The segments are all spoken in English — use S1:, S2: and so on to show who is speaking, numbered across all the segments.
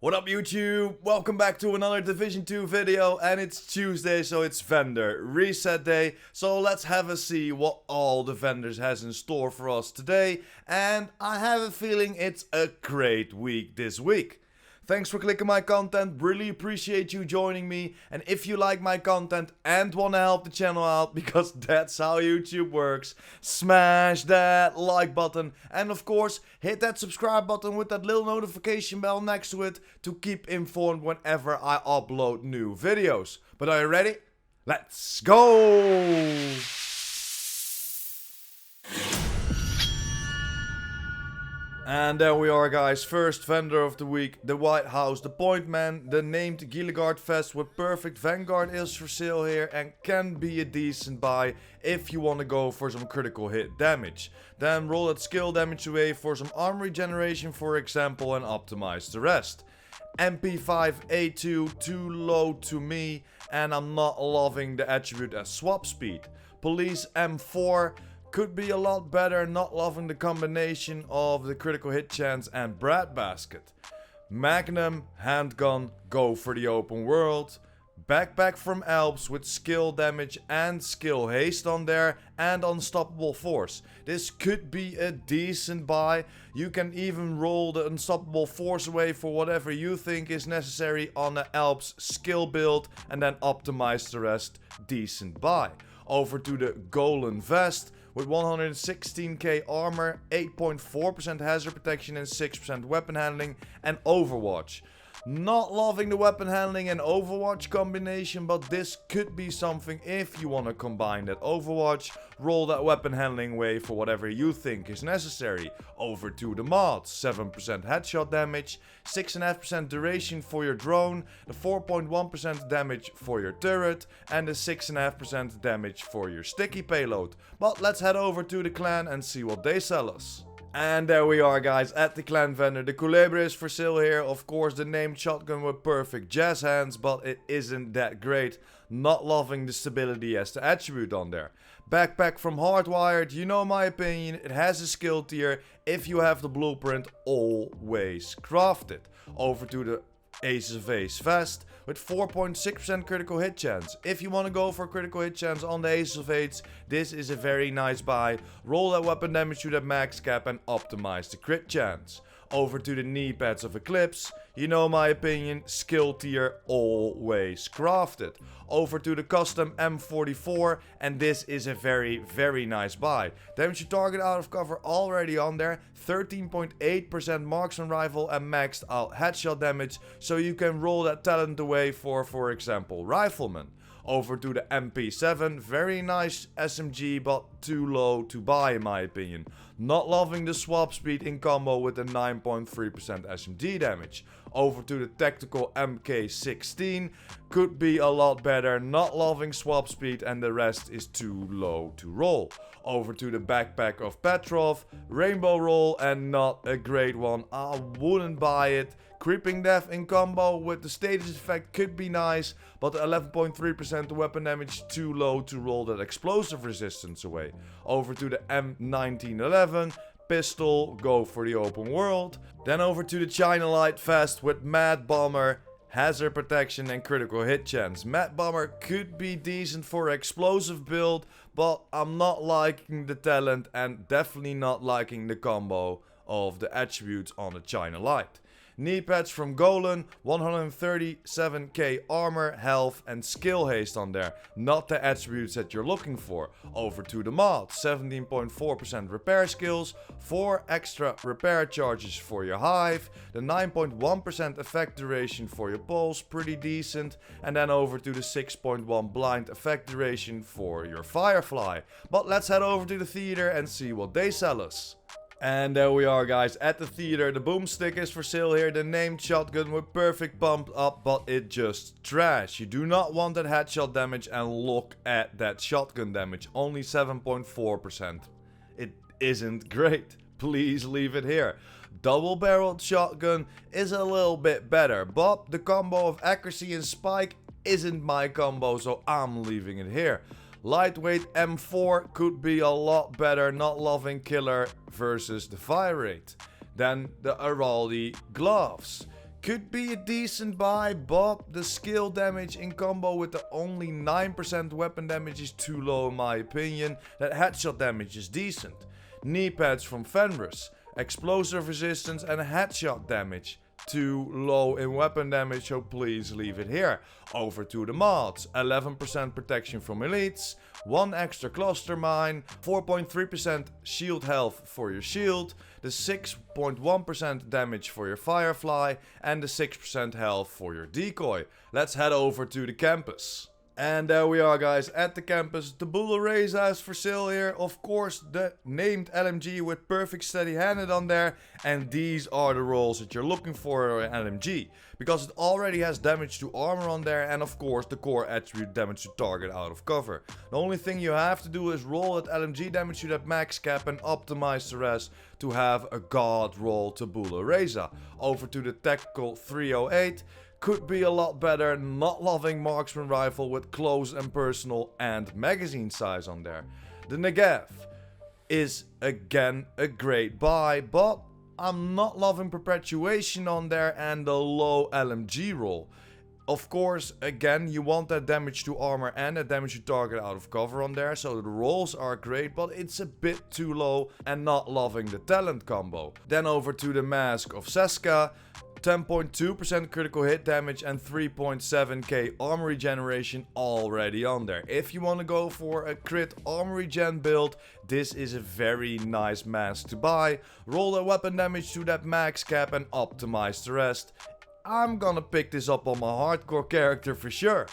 S1: What up YouTube? Welcome back to another Division 2 video, and it's Tuesday, so it's vendor reset day. So let's have a see what all the vendors has in store for us today, and I have a feeling it's a great week this week. Thanks for clicking my content, really appreciate you joining me, and if you like my content and wanna help the channel out, because that's how YouTube works, smash that like button, and of course, hit that subscribe button with that little notification bell next to it to keep informed whenever I upload new videos. But are you ready? Let's go! And there we are, guys. First vendor of the week, the White House, the Point Man, the named Gilligard vest with perfect Vanguard is for sale here and can be a decent buy if you want to go for some critical hit damage. Then roll that skill damage away for some arm regeneration, for example, and optimize the rest. MP5A2 too low to me, and I'm not loving the attribute as swap speed. Police M4 could be a lot better, not loving the combination of the critical hit chance and breadbasket. Magnum, handgun, go for the open world. Backpack from Alps with skill damage and skill haste on there and unstoppable force. This could be a decent buy. You can even roll the unstoppable force away for whatever you think is necessary on the Alps skill build and then optimize the rest. Decent buy. Over to the Golan vest with 116k armor, 8.4% hazard protection and 6% weapon handling, and Overwatch. Not loving the weapon handling and Overwatch combination, but this could be something if you want to combine that Overwatch. Roll that weapon handling way for whatever you think is necessary. Over to the mods, 7% headshot damage, 6.5% duration for your drone, the 4.1% damage for your turret, and the 6.5% damage for your sticky payload. But let's head over to the clan and see what they sell us. And there we are, guys, at the clan vendor. The Culebra is for sale here. Of course, the named shotgun with perfect jazz hands, but it isn't that great. Not loving the stability as the attribute on there. Backpack from Hardwired, you know my opinion. It has a skill tier. If you have the blueprint, always craft it. Over to the Ace of Ace vest with 4.6% critical hit chance. If you want to go for critical hit chance on the Ace of Ace, this is a very nice buy. Roll that weapon damage to that max cap and optimize the crit chance. Over to the knee pads of Eclipse, you know my opinion, skill tier, always crafted. Over to the custom M44, and this is a very nice buy. Damage to target out of cover already on there, 13.8% marksman rifle and maxed out headshot damage, so you can roll that talent away for example, rifleman. Over to the MP7, very nice SMG, but too low to buy in my opinion. Not loving the swap speed in combo with the 9.3% SMG damage. Over to the tactical MK16, could be a lot better, not loving swap speed and the rest is too low to roll. Over to the backpack of Petrov, rainbow roll and not a great one, I wouldn't buy it. Creeping Death in combo with the status effect could be nice, but the 11.3% weapon damage too low to roll that explosive resistance away. Over to the M1911, pistol, go for the open world. Then over to the China Light vest with Mad Bomber, hazard protection and critical hit chance. Mad Bomber could be decent for explosive build, but I'm not liking the talent and definitely not liking the combo of the attributes on the China Light. Knee pads from Golan, 137k armor, health and skill haste on there. Not the attributes that you're looking for. Over to the mod, 17.4% repair skills, 4 extra repair charges for your hive, the 9.1% effect duration for your pulse, pretty decent. And then over to the 6.1 blind effect duration for your firefly. But let's head over to the theater and see what they sell us. And there we are, guys, at the theater. The boomstick is for sale here. The named shotgun with perfect pump up, but it just trash. You do not want that headshot damage, and look at that shotgun damage. Only 7.4%. It isn't great. Please leave it here. Double barreled shotgun is a little bit better, but the combo of accuracy and spike isn't my combo, so I'm leaving it here. Lightweight M4 could be a lot better, not loving killer versus the fire rate. Then the Araldi gloves. could be a decent buy, but the skill damage in combo with the only 9% weapon damage is too low in my opinion. That headshot damage is decent. Knee pads from Fenris, explosive resistance and headshot damage. Too low in weapon damage, so please leave it here. Over to the mods. 11% protection from elites, 1 extra cluster mine, 4.3% shield health for your shield, the 6.1% damage for your firefly, and the 6% health for your decoy. Let's head over to the campus. And there we are, guys, at the campus. The Bulla Reza is for sale here. Of course, the named LMG with perfect steady-handed on there. And these are the rolls that you're looking for in LMG. Because it already has damage to armor on there. And of course, the core attribute damage to target out of cover. The only thing you have to do is roll that LMG damage to that max cap and optimize the rest to have a god roll to Bulla Reza. Over to the Tactical 308. Could be a lot better, not loving marksman rifle with close and personal and magazine size on there. The Negev is again a great buy, but I'm not loving perpetuation on there and the low LMG roll. Of course, again, you want that damage to armor and that damage to target out of cover on there, so the rolls are great, but it's a bit too low and not loving the talent combo. Then over to the Mask of Seska. 10.2% critical hit damage and 3.7k armor regeneration already on there. If you want to go for a crit armor regen build, this is a very nice mask to buy. Roll the weapon damage to that max cap and optimize the rest. I'm gonna pick this up on my hardcore character for sure.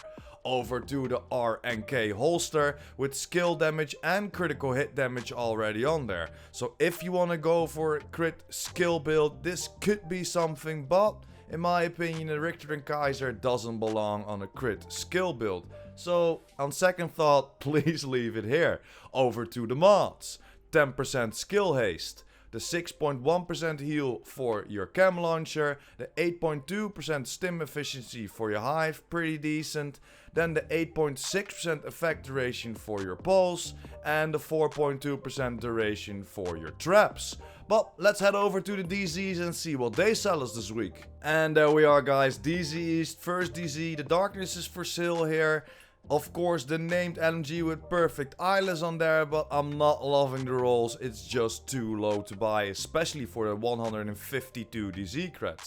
S1: Over to the RNK holster with skill damage and critical hit damage already on there. So if you want to go for a crit skill build, this could be something, but in my opinion the Richter and Kaiser doesn't belong on a crit skill build. So on second thought, please leave it here. Over to the mods. 10% skill haste. The 6.1% heal for your chem launcher, the 8.2% stim efficiency for your hive, pretty decent. Then the 8.6% effect duration for your pulse, and the 4.2% duration for your traps. But let's head over to the DZs and see what they sell us this week. And there we are, guys, DZ East, first DZ, the darkness is for sale here. Of course, the named LMG with perfect eyeless on there, but I'm not loving the rolls. It's just too low to buy, especially for the 152 DZ creds.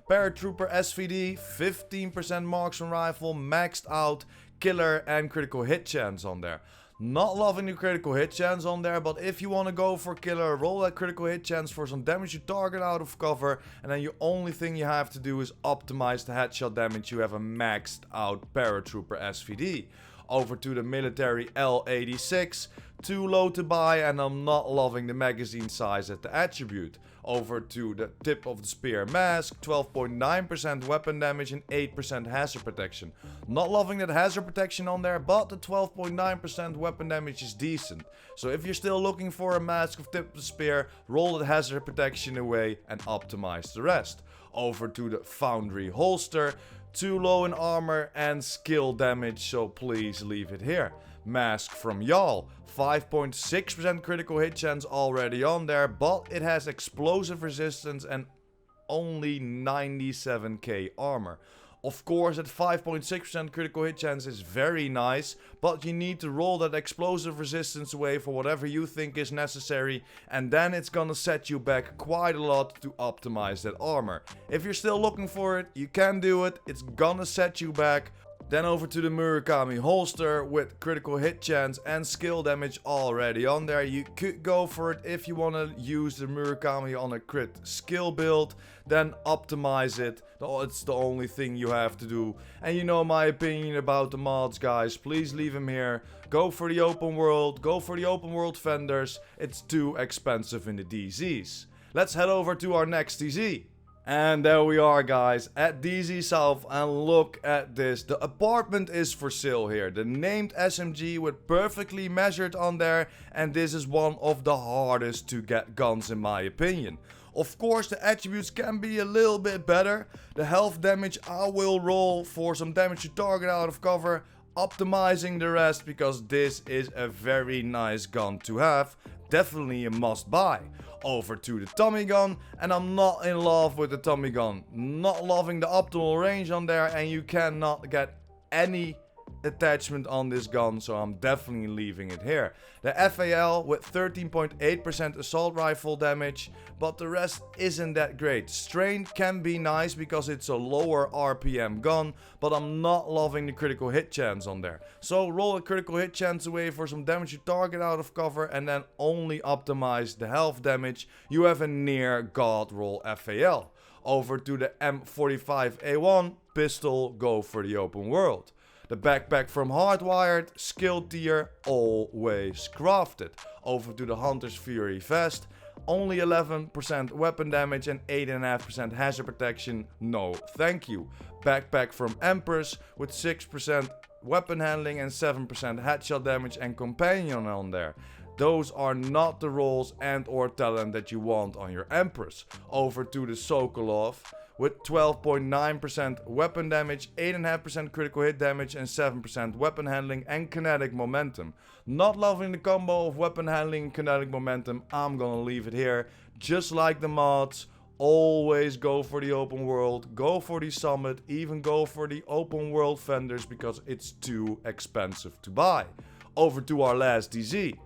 S1: Paratrooper SVD, 15% marksman rifle, maxed out, killer and critical hit chance on there. Not loving the critical hit chance on there, but if you want to go for killer, roll that critical hit chance for some damage to target out of cover, and then the only thing you have to do is optimize the headshot damage. You have a maxed out Paratrooper SVD. Over to the military L86, too low to buy, and I'm not loving the magazine size at the attribute. Over to the tip of the spear mask, 12.9% weapon damage and 8% hazard protection. Not loving that hazard protection on there, but the 12.9% weapon damage is decent. So if you're still looking for a mask of tip of the spear, roll the hazard protection away and optimize the rest. Over to the foundry holster, too low in armor and skill damage, so please leave it here. Mask from Y'all, 5.6% critical hit chance already on there, but it has explosive resistance and only 97k armor. Of course, at 5.6% critical hit chance is very nice, but you need to roll that explosive resistance away for whatever you think is necessary, and then it's gonna set you back quite a lot to optimize that armor. If you're still looking for it, you can do it, it's gonna set you back. Then over to the Murakami holster with critical hit chance and skill damage already on there. You could go for it if you want to use the Murakami on a crit skill build. Then optimize it. It's the only thing you have to do. And you know my opinion about the mods, guys. Please leave them here. Go for the open world. Go for the open world vendors. It's too expensive in the DZs. Let's head over to our next DZ. And there we are, guys, at DZ South, and look at this. The apartment is for sale here. The named SMG with perfectly measured on there, and this is one of the hardest to get guns in my opinion. Of course, the attributes can be a little bit better. The health damage I will roll for some damage to target out of cover. optimizing the rest because this is a very nice gun to have. Definitely a must buy. Over to the Tommy gun, and I'm not in love with the Tommy gun. Not loving the optimal range on there, and you cannot get any attachment on this gun, so I'm definitely leaving it here. The FAL with 13.8% assault rifle damage, but the rest isn't that great. Strain can be nice because it's a lower RPM gun, but I'm not loving the critical hit chance on there. So roll a critical hit chance away for some damage to target out of cover, and then only optimize the health damage. You have a near god roll FAL. Over to the M45A1 pistol, go for the open world. The backpack from Hardwired, skill tier, always crafted. Over to the Hunter's Fury vest, only 11% weapon damage and 8.5% hazard protection, no thank you. Backpack from Empress with 6% weapon handling and 7% headshot damage and companion on there. Those are not the rolls and or talent that you want on your Empress. Over to the Sokolov with 12.9% weapon damage, 8.5% critical hit damage and 7% weapon handling and kinetic momentum. Not loving the combo of weapon handling and kinetic momentum, I'm gonna leave it here. Just like the mods, always go for the open world, go for the summit, even go for the open world fenders because it's too expensive to buy. Over to our last DZ.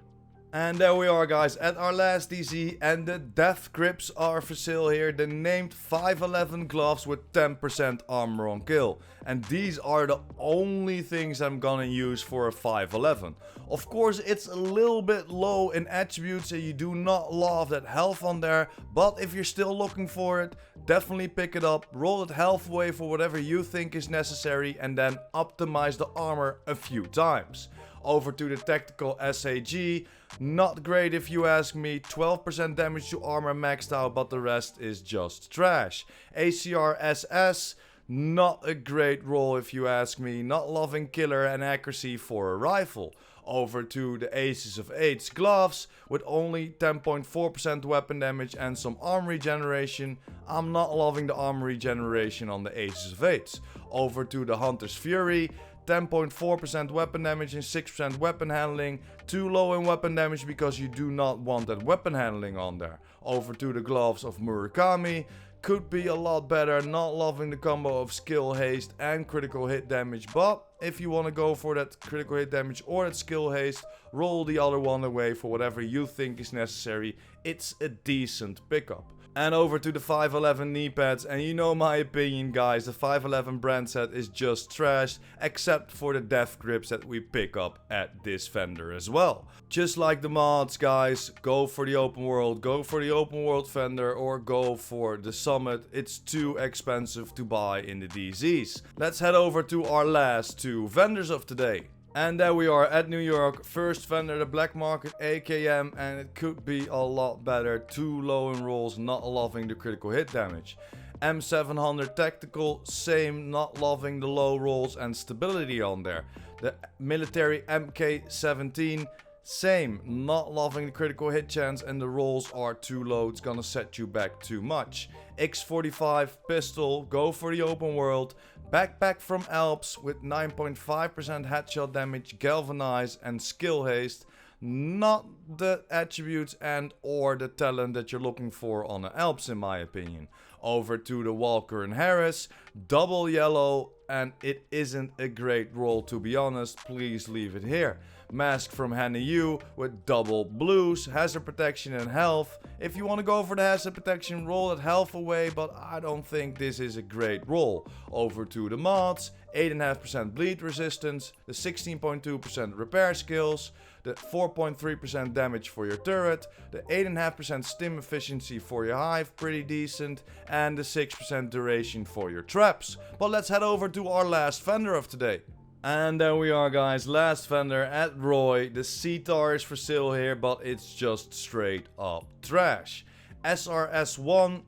S1: And there we are, guys, at our last DZ, and the death grips are for sale here. The named 511 gloves with 10% armor on kill. And these are the only things I'm gonna use for a 511. Of course, it's a little bit low in attributes, so you do not love that health on there. But if you're still looking for it, definitely pick it up, roll it health away for whatever you think is necessary, and then optimize the armor a few times. Over to the tactical SAG, not great if you ask me, 12% damage to armor maxed out, but the rest is just trash. ACR SS, not a great roll if you ask me, not loving killer and accuracy for a rifle. Over to the Aces of Eights gloves with only 10.4% weapon damage and some armor regeneration. I'm not loving the armor regeneration on the Aces of Eights. Over to the Hunter's Fury, 10.4% weapon damage and 6% weapon handling. Too low in weapon damage because you do not want that weapon handling on there. Over to the gloves of Murakami. Could be a lot better, not loving the combo of skill haste and critical hit damage, but if you want to go for that critical hit damage or that skill haste, roll the other one away for whatever you think is necessary. It's a decent pickup. And over to the 511 knee pads, and you know my opinion, guys, the 511 brand set is just trash, except for the death grips that we pick up at this vendor as well. Just like the mods, guys, go for the open world, go for the open world vendor, or go for the summit. It's too expensive to buy in the DZs. Let's head over to our last two vendors of today. And there we are at New York, first vendor, the Black Market AKM, and it could be a lot better. Too low in rolls, not loving the critical hit damage. M700 Tactical, same, not loving the low rolls and stability on there. The military MK17, same, not loving the critical hit chance and the rolls are too low, it's gonna set you back too much. X45 pistol, go for the open world. Backpack from Alps with 9.5% headshot damage, galvanize and skill haste. Not the attributes and or the talent that you're looking for on the Alps in my opinion. Over to the Walker and Harris, double yellow, and it isn't a great roll to be honest, please leave it here. Mask from Hannah Yu with double blues, hazard protection and health. If you want to go for the hazard protection, roll that health away, but I don't think this is a great roll. Over to the mods, 8.5% bleed resistance, the 16.2% repair skills, the 4.3% damage for your turret, the 8.5% stim efficiency for your hive, pretty decent, and the 6% duration for your traps. But let's head over to our last vendor of today. And there we are, guys, last vendor at Roy. The CTAR is for sale here, but it's just straight up trash. SRS1,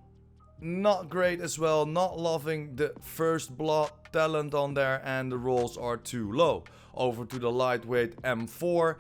S1: not great as well, not loving the first blood talent on there, and the rolls are too low. Over to the lightweight M4.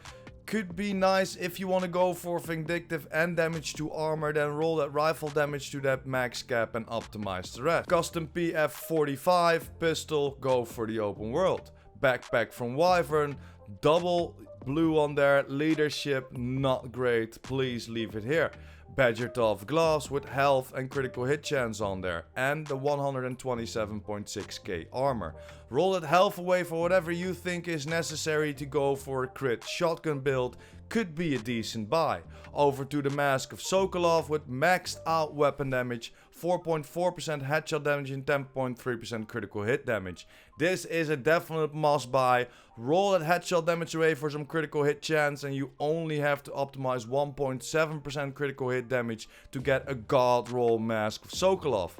S1: Could be nice if you want to go for vindictive and damage to armor, then roll that rifle damage to that max cap and optimize the rest. Custom PF45 pistol, go for the open world. backpack from Wyvern, double blue on there, leadership, not great, please leave it here. Badger Tough gloves with health and critical hit chance on there, and the 127.6k armor. Roll that health away for whatever you think is necessary to go for a crit shotgun build, could be a decent buy. Over to the Mask of Sokolov with maxed out weapon damage, 4.4% headshot damage and 10.3% critical hit damage. This is a definite must buy. Roll that headshot damage away for some critical hit chance and you only have to optimize 1.7% critical hit damage to get a god roll Mask of Sokolov.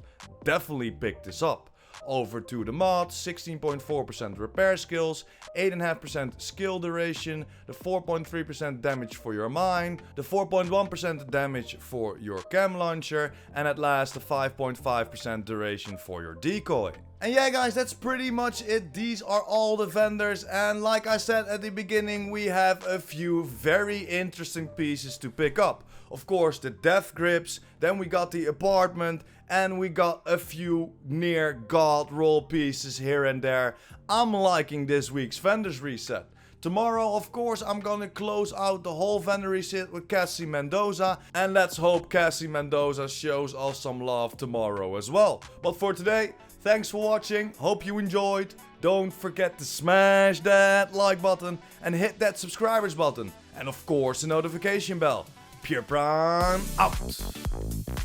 S1: Definitely pick this up. Over to the mods, 16.4% repair skills, 8.5% skill duration, the 4.3% damage for your mine, the 4.1% damage for your cam launcher, and at last the 5.5% duration for your decoy. And yeah guys, that's pretty much it. These are all the vendors, and like I said at the beginning, we have a few very interesting pieces to pick up. Of course, the death grips, then we got the apartment, and we got a few near god roll pieces here and there. I'm liking this week's vendors reset. Tomorrow, of course, I'm gonna close out the whole vendor reset with Cassie Mendoza, and let's hope Cassie Mendoza shows us some love tomorrow as well. But for today, thanks for watching, hope you enjoyed. Don't forget to smash that like button and hit that subscribers button. And of course the notification bell. PurePrime out!